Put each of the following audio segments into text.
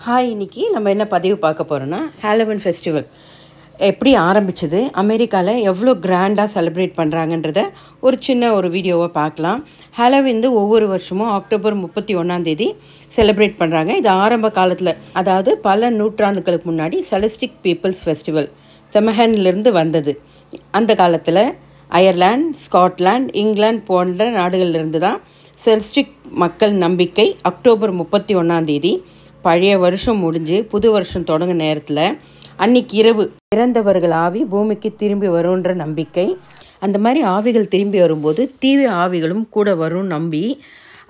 Hi, இன்னைக்கு நம்ம என்ன பதிவு பார்க்க போகிறோன்னா ஹாலோவின் ஃபெஸ்டிவல் எப்படி ஆரம்பிச்சது, அமெரிக்காவில் எவ்வளோ கிராண்டாக செலிப்ரேட் பண்ணுறாங்கன்றத ஒரு சின்ன வீடியோவை பார்க்கலாம். ஹாலோவின் ஒவ்வொரு வருஷமும் அக்டோபர் 31 செலிப்ரேட் பண்ணுறாங்க. இது ஆரம்ப காலத்தில், அதாவது பல நூற்றாண்டுகளுக்கு முன்னாடி செலஸ்டிக் பீப்புள்ஸ் ஃபெஸ்டிவல் செமஹன்லேருந்து வந்தது. அந்த காலத்தில் அயர்லாந்து, ஸ்காட்லாந்து, இங்கிலாந்து போன்ற நாடுகளிலிருந்து தான் செலஸ்டிக் மக்கள் நம்பிக்கை அக்டோபர் 31 பழைய வருஷம் முடிஞ்சு புது வருஷம் தொடங்க நேரத்தில் அன்னைக்கு இரவு இறந்தவர்கள் ஆவி பூமிக்கு திரும்பி வரும்ன்ற நம்பிக்கை. அந்த மாதிரி ஆவிகள் திரும்பி வரும்போது தீவிர ஆவிகளும் கூட வரும் நம்பி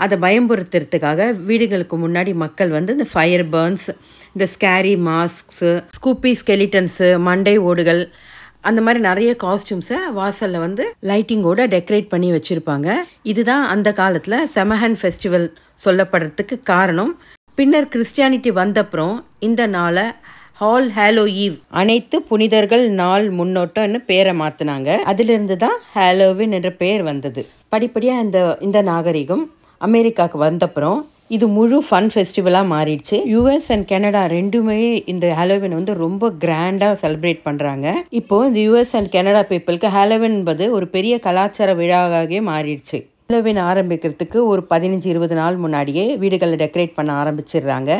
அதை பயம்புறுத்துறதுக்காக வீடுகளுக்கு முன்னாடி மக்கள் இந்த ஃபயர் பர்ன்ஸ், இந்த ஸ்கேரி மாஸ்க்ஸு, ஸ்கூப்பி ஸ்கெலிட்டன்ஸு, மண்டை ஓடுகள், அந்த மாதிரி நிறைய காஸ்டியூம்ஸை வாசலில் லைட்டிங்கோட டெக்கரேட் பண்ணி வச்சுருப்பாங்க. இதுதான் அந்த காலத்தில் செமஹன் ஃபெஸ்டிவல் சொல்லப்படுறதுக்கு காரணம். பின்னர் கிறிஸ்டியானிட்டி வந்தப்புறம் இந்த நாளை ஆல் ஹாலோ ஈவ், அனைத்து புனிதர்கள் நாள் முன்னோட்டம்னு பேரை மாற்றினாங்க. அதிலிருந்து தான் ஹாலோவின் என்ற பெயர் வந்தது. படிப்படியாக இந்த நாகரிகம் அமெரிக்காவுக்கு வந்தப்புறம் இது முழு ஃபன் ஃபெஸ்டிவலாக மாறிடுச்சு. யூஎஸ் அண்ட் கனடா ரெண்டுமே இந்த ஹாலோவின் ரொம்ப கிராண்டாக செலிப்ரேட் பண்ணுறாங்க. இப்போது இந்த யூஎஸ் அண்ட் கனடா பீப்புளுக்கு ஹாலோவின் என்பது ஒரு பெரிய கலாச்சார விழாவாகவே மாறிடுச்சு. ஹாலோவின் ஆரம்பிக்கிறதுக்கு ஒரு 15-20 நாள் முன்னாடியே வீடுகளை டெக்கரேட் பண்ண ஆரம்பிச்சிடுறாங்க.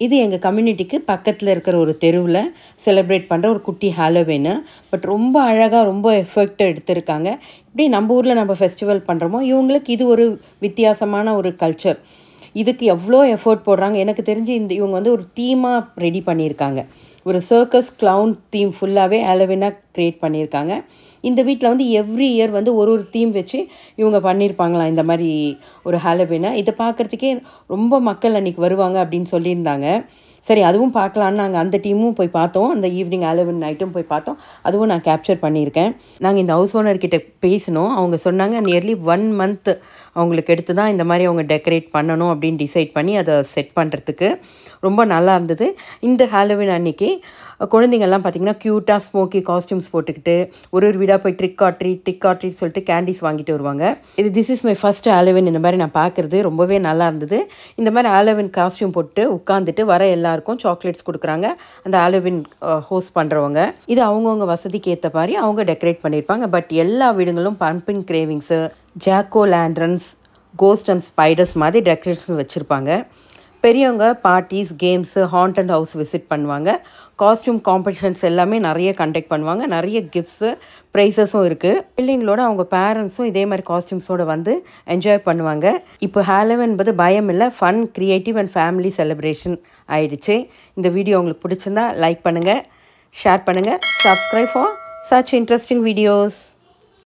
இது எங்கள் கம்யூனிட்டிக்கு பக்கத்தில் இருக்கிற ஒரு தெருவில் செலிப்ரேட் பண்ணுற ஒரு குட்டி ஹாலோவின்னு. பட் ரொம்ப அழகாக, ரொம்ப எஃபெக்ட் எடுத்திருக்காங்க. இப்படி நம்ம ஊரில் நம்ம ஃபெஸ்டிவல் பண்ணுறோமோ, இவங்களுக்கு இது ஒரு வித்தியாசமான ஒரு கல்ச்சர். இதுக்கு எவ்வளோ எஃபோர்ட் போடுறாங்க. எனக்கு தெரிஞ்சு இவங்க ஒரு தீமாக ரெடி பண்ணியிருக்காங்க. ஒரு சர்க்கஸ் க்ளவுன் தீம் ஃபுல்லாகவே ஹாலோவினாக க்ரியேட் பண்ணியிருக்காங்க. இந்த வீட்டில் எவ்ரி இயர் ஒரு தீம் வச்சு இவங்க பண்ணியிருப்பாங்களாம் இந்த மாதிரி ஒரு ஹாலோவினை. இதை பார்க்குறதுக்கே ரொம்ப மக்கள் அன்றைக்கி வருவாங்க அப்படின்னு சொல்லியிருந்தாங்க. சரி, அதுவும் பார்க்கலான்னு நாங்கள் அந்த டீமும் போய் பார்த்தோம். அந்த ஈவினிங் ஹாலோவின் நைட்டும் போய் பார்த்தோம். அதுவும் நான் கேப்சர் பண்ணியிருக்கேன். நாங்கள் இந்த ஹவுஸ் ஓனர்கிட்ட பேசினோம். அவங்க சொன்னாங்க நியர்லி 1 month அவங்களுக்கு எடுத்து தான் இந்த மாதிரி அவங்க டெக்கரேட் பண்ணணும் அப்படின்னு டிசைட் பண்ணி அதை செட் பண்ணுறதுக்கு. ரொம்ப நல்லா இருந்தது. இந்த ஹாலோவின் அன்றைக்கி குழந்தைங்கள்லாம் பார்த்திங்கன்னா க்யூட்டாக ஸ்மோக்கி காஸ்டியூம்ஸ் போட்டுக்கிட்டு ஒரு வீடாக போய் ட்ரிக் ஆர் ட்ரீட் சொல்லிட்டு கேண்டீஸ் வாங்கிட்டு வருவாங்க. This is my first Halloween. இந்த மாதிரி நான் பார்க்குறது ரொம்பவே நல்லா இருந்தது. இந்த மாதிரி ஹாலோவின் காஸ்டியூம் போட்டு உட்காந்துட்டு வர எல்லாருக்கும் சாக்லேட்ஸ் கொடுக்குறாங்க அந்த ஹாலோவின் ஹோஸ்ட் பண்ணுறவங்க. இது அவங்கவுங்க வசதிக்கு ஏற்ற மாதிரி அவங்க டெக்கரேட் பண்ணியிருப்பாங்க. பட் எல்லா வீடுகளும் pumping cravings, ஜாக்கோ லேண்ட்ரன்ஸ், cost and spiders மாதிரி டெக்கரேஷன்ஸ் வச்சுருப்பாங்க. பெரியவங்க parties, games, haunted house visit பண்ணுவாங்க. காஸ்டியூம் காம்படிஷன்ஸ் எல்லாமே நிறைய கண்டக்ட் பண்ணுவாங்க. நிறைய கிஃப்ட்ஸு, ப்ரைஸஸும் இருக்குது. பிள்ளைங்களோட அவங்க பேரண்ட்ஸும் இதே மாதிரி காஸ்டியூம்ஸோடு என்ஜாய் பண்ணுவாங்க. இப்போ ஹாலோவின் என்பது பயம் இல்லை, fun, creative and family celebration ஆயிடுச்சு. இந்த வீடியோ உங்களுக்கு பிடிச்சிருந்தா லைக் பண்ணுங்கள், ஷேர் பண்ணுங்கள், subscribe for such interesting videos.